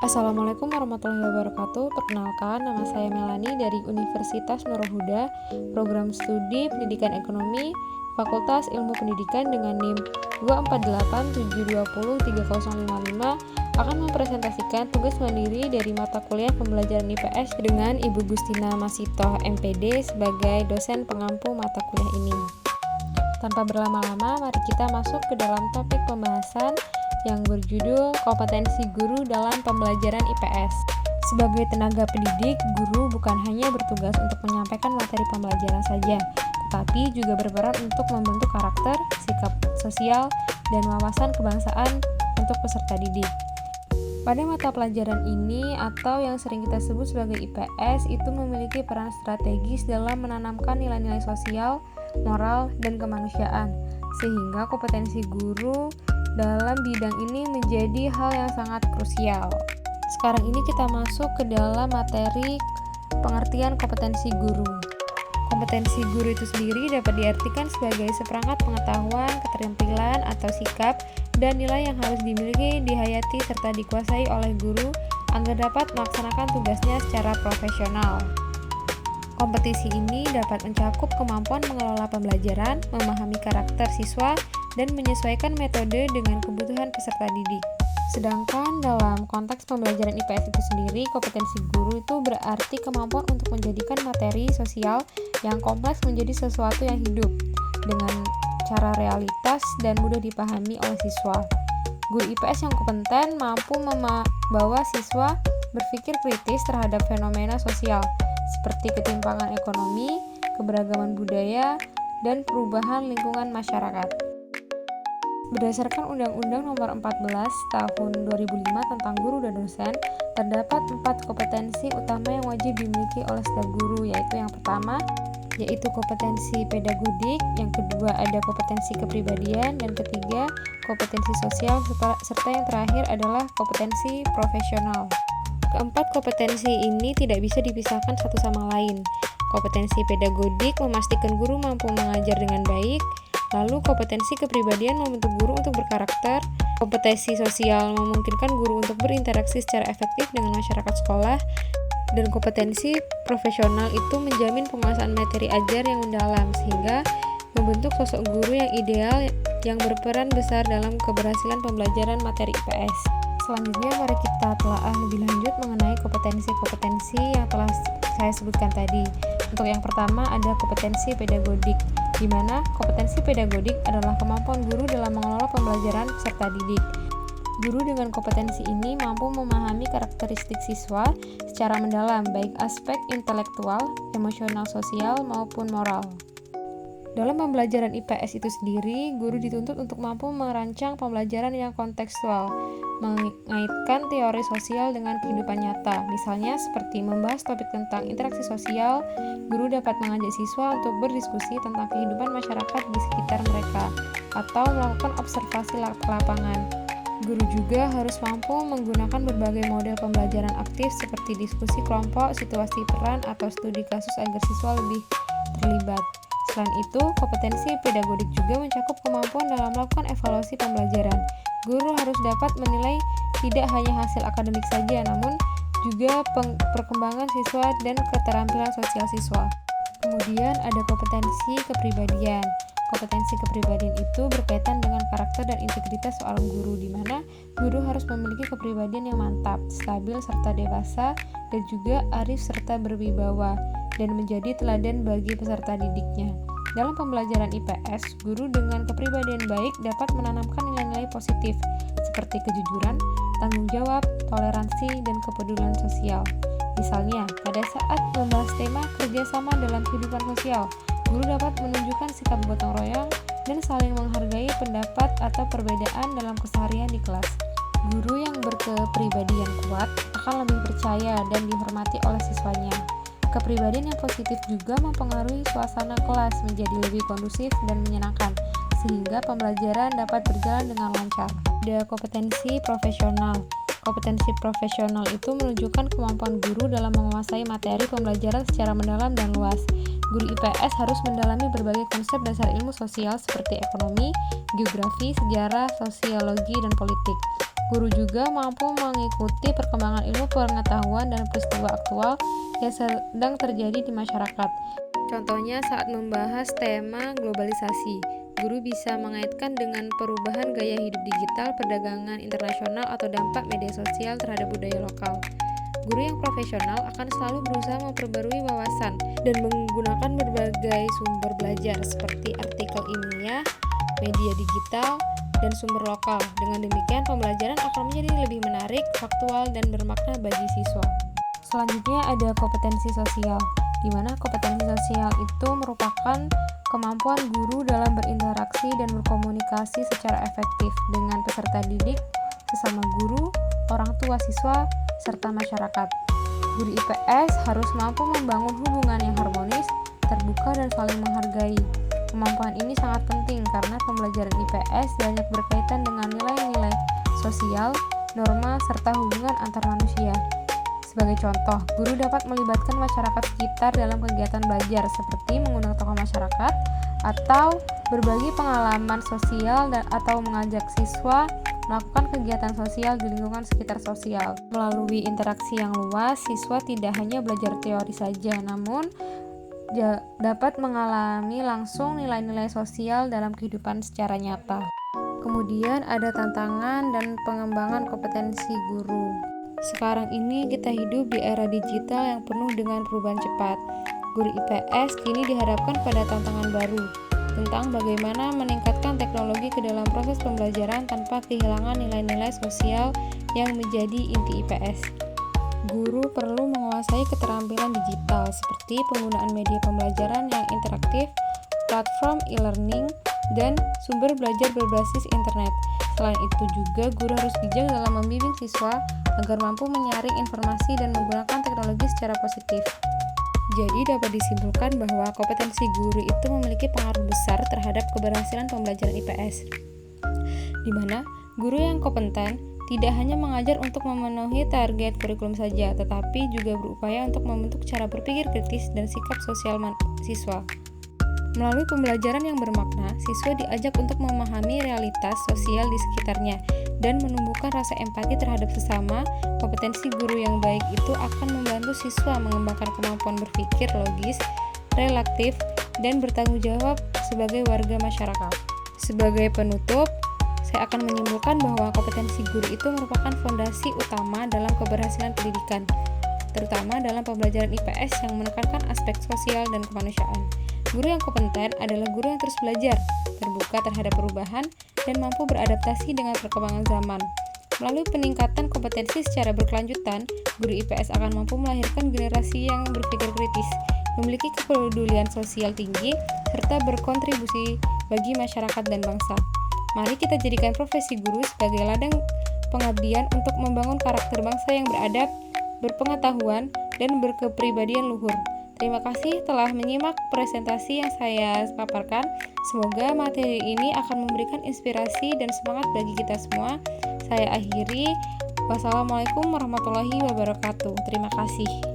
Assalamualaikum warahmatullahi wabarakatuh. Perkenalkan, nama saya Melani dari Universitas Nurul Huda, Program Studi Pendidikan Ekonomi, Fakultas Ilmu Pendidikan dengan NIM 24872030055 akan mempresentasikan tugas mandiri dari mata kuliah pembelajaran IPS dengan Ibu Gustina Masitoh MPD sebagai dosen pengampu mata kuliah ini. Tanpa berlama-lama, mari kita masuk ke dalam topik pembahasan yang berjudul kompetensi guru dalam pembelajaran IPS. Sebagai tenaga pendidik, guru bukan hanya bertugas untuk menyampaikan materi pembelajaran saja, tetapi juga berperan untuk membentuk karakter, sikap sosial, dan wawasan kebangsaan untuk peserta didik. Pada mata pelajaran ini atau yang sering kita sebut sebagai IPS itu memiliki peran strategis dalam menanamkan nilai-nilai sosial, moral, dan kemanusiaan, sehingga kompetensi guru dalam bidang ini menjadi hal yang sangat krusial. Sekarang ini kita masuk ke dalam materi pengertian kompetensi guru. Kompetensi guru itu sendiri dapat diartikan sebagai seperangkat pengetahuan, keterampilan atau sikap dan nilai yang harus dimiliki, dihayati serta dikuasai oleh guru agar dapat melaksanakan tugasnya secara profesional. Kompetisi ini dapat mencakup kemampuan mengelola pembelajaran, memahami karakter siswa, dan menyesuaikan metode dengan kebutuhan peserta didik. Sedangkan dalam konteks pembelajaran IPS itu sendiri, kompetensi guru itu berarti kemampuan untuk menjadikan materi sosial yang kompleks menjadi sesuatu yang hidup dengan cara realitas dan mudah dipahami oleh siswa. Guru IPS yang kompeten mampu membawa siswa berpikir kritis terhadap fenomena sosial seperti ketimpangan ekonomi, keberagaman budaya, dan perubahan lingkungan masyarakat. Berdasarkan Undang-Undang Nomor 14 Tahun 2005 tentang Guru dan Dosen, terdapat 4 kompetensi utama yang wajib dimiliki oleh setiap guru, yaitu yang pertama, yaitu kompetensi pedagodik, yang kedua ada kompetensi kepribadian, dan ketiga, kompetensi sosial, serta yang terakhir adalah kompetensi profesional. Keempat kompetensi ini tidak bisa dipisahkan satu sama lain. Kompetensi pedagodik memastikan guru mampu mengajar dengan baik. Lalu kompetensi kepribadian membentuk guru untuk berkarakter, kompetensi sosial memungkinkan guru untuk berinteraksi secara efektif dengan masyarakat sekolah, dan kompetensi profesional itu menjamin penguasaan materi ajar yang mendalam sehingga membentuk sosok guru yang ideal yang berperan besar dalam keberhasilan pembelajaran materi IPS. Selanjutnya mari kita telah lebih lanjut mengenai kompetensi-kompetensi yang telah saya sebutkan tadi. Untuk yang pertama ada kompetensi pedagodik, di mana kompetensi pedagodik adalah kemampuan guru dalam mengelola pembelajaran peserta didik. Guru dengan kompetensi ini mampu memahami karakteristik siswa secara mendalam, baik aspek intelektual, emosional, sosial, maupun moral. Dalam pembelajaran IPS itu sendiri, guru dituntut untuk mampu merancang pembelajaran yang kontekstual, mengaitkan teori sosial dengan kehidupan nyata. Misalnya seperti membahas topik tentang interaksi sosial, guru dapat mengajak siswa untuk berdiskusi tentang kehidupan masyarakat di sekitar mereka, atau melakukan observasi lapangan. Guru juga harus mampu menggunakan berbagai model pembelajaran aktif seperti diskusi kelompok, situasi peran, atau studi kasus agar siswa lebih terlibat. Selain itu, kompetensi pedagodik juga mencakup kemampuan dalam melakukan evaluasi pembelajaran. Guru harus dapat menilai tidak hanya hasil akademik saja, namun juga perkembangan siswa dan keterampilan sosial siswa. Kemudian ada kompetensi kepribadian. Kompetensi kepribadian itu berkaitan dengan karakter dan integritas seorang guru, di mana guru harus memiliki kepribadian yang mantap, stabil serta dewasa, dan juga arif serta berwibawa, dan menjadi teladan bagi peserta didiknya. Dalam pembelajaran IPS, guru dengan kepribadian baik dapat menanamkan nilai-nilai positif seperti kejujuran, tanggung jawab, toleransi, dan kepedulian sosial. Misalnya, pada saat membahas tema kerjasama dalam kehidupan sosial, guru dapat menunjukkan sikap gotong royong dan saling menghargai pendapat atau perbedaan dalam keseharian di kelas. Guru yang berkepribadian kuat akan lebih percaya dan dihormati oleh siswanya. Kepribadian yang positif juga mempengaruhi suasana kelas menjadi lebih kondusif dan menyenangkan, sehingga pembelajaran dapat berjalan dengan lancar. Ada kompetensi profesional. Kompetensi profesional itu menunjukkan kemampuan guru dalam menguasai materi pembelajaran secara mendalam dan luas. Guru IPS harus mendalami berbagai konsep dasar ilmu sosial seperti ekonomi, geografi, sejarah, sosiologi, dan politik. Guru juga mampu mengikuti perkembangan ilmu pengetahuan dan peristiwa aktual yang sedang terjadi di masyarakat. Contohnya saat membahas tema globalisasi, guru bisa mengaitkan dengan perubahan gaya hidup digital, perdagangan internasional, atau dampak media sosial terhadap budaya lokal. Guru yang profesional akan selalu berusaha memperbarui wawasan dan menggunakan berbagai sumber belajar seperti artikel ilmiah, media digital, dan sumber lokal. Dengan demikian, pembelajaran akan menjadi lebih menarik, faktual, dan bermakna bagi siswa. Selanjutnya ada kompetensi sosial, di mana kompetensi sosial itu merupakan kemampuan guru dalam berinteraksi dan berkomunikasi secara efektif dengan peserta didik, sesama guru, orang tua siswa, serta masyarakat. Guru IPS harus mampu membangun hubungan yang harmonis, terbuka, dan saling menghargai. Kemampuan ini sangat penting karena pembelajaran IPS banyak berkaitan dengan nilai-nilai sosial, norma, serta hubungan antar manusia. Sebagai contoh, guru dapat melibatkan masyarakat sekitar dalam kegiatan belajar seperti mengundang tokoh masyarakat atau berbagi pengalaman sosial atau mengajak siswa melakukan kegiatan sosial di lingkungan sekitar sosial. Melalui interaksi yang luas, siswa tidak hanya belajar teori saja, namun dapat mengalami langsung nilai-nilai sosial dalam kehidupan secara nyata. Kemudian ada tantangan dan pengembangan kompetensi guru. Sekarang ini kita hidup di era digital yang penuh dengan perubahan cepat. Guru IPS kini dihadapkan pada tantangan baru tentang bagaimana meningkatkan teknologi ke dalam proses pembelajaran tanpa kehilangan nilai-nilai sosial yang menjadi inti IPS. Guru perlu menguasai keterampilan digital seperti penggunaan media pembelajaran yang interaktif, platform e-learning, dan sumber belajar berbasis internet. Selain itu juga guru harus bijak dalam membimbing siswa agar mampu menyaring informasi dan menggunakan teknologi secara positif. Jadi dapat disimpulkan bahwa kompetensi guru itu memiliki pengaruh besar terhadap keberhasilan pembelajaran IPS, di mana guru yang kompeten tidak hanya mengajar untuk memenuhi target kurikulum saja, tetapi juga berupaya untuk membentuk cara berpikir kritis dan sikap sosial siswa. Melalui pembelajaran yang bermakna, siswa diajak untuk memahami realitas sosial di sekitarnya dan menumbuhkan rasa empati terhadap sesama. Kompetensi guru yang baik itu akan membantu siswa mengembangkan kemampuan berpikir logis, reflektif, dan bertanggung jawab sebagai warga masyarakat. Sebagai penutup, saya akan menyimpulkan bahwa kompetensi guru itu merupakan fondasi utama dalam keberhasilan pendidikan, terutama dalam pembelajaran IPS yang menekankan aspek sosial dan kemanusiaan. Guru yang kompeten adalah guru yang terus belajar, terbuka terhadap perubahan, dan mampu beradaptasi dengan perkembangan zaman. Melalui peningkatan kompetensi secara berkelanjutan, guru IPS akan mampu melahirkan generasi yang berpikir kritis, memiliki kepedulian sosial tinggi, serta berkontribusi bagi masyarakat dan bangsa. Mari kita jadikan profesi guru sebagai ladang pengabdian untuk membangun karakter bangsa yang beradab, berpengetahuan, dan berkepribadian luhur. Terima kasih telah menyimak presentasi yang saya paparkan. Semoga materi ini akan memberikan inspirasi dan semangat bagi kita semua. Saya akhiri. Wassalamualaikum warahmatullahi wabarakatuh. Terima kasih.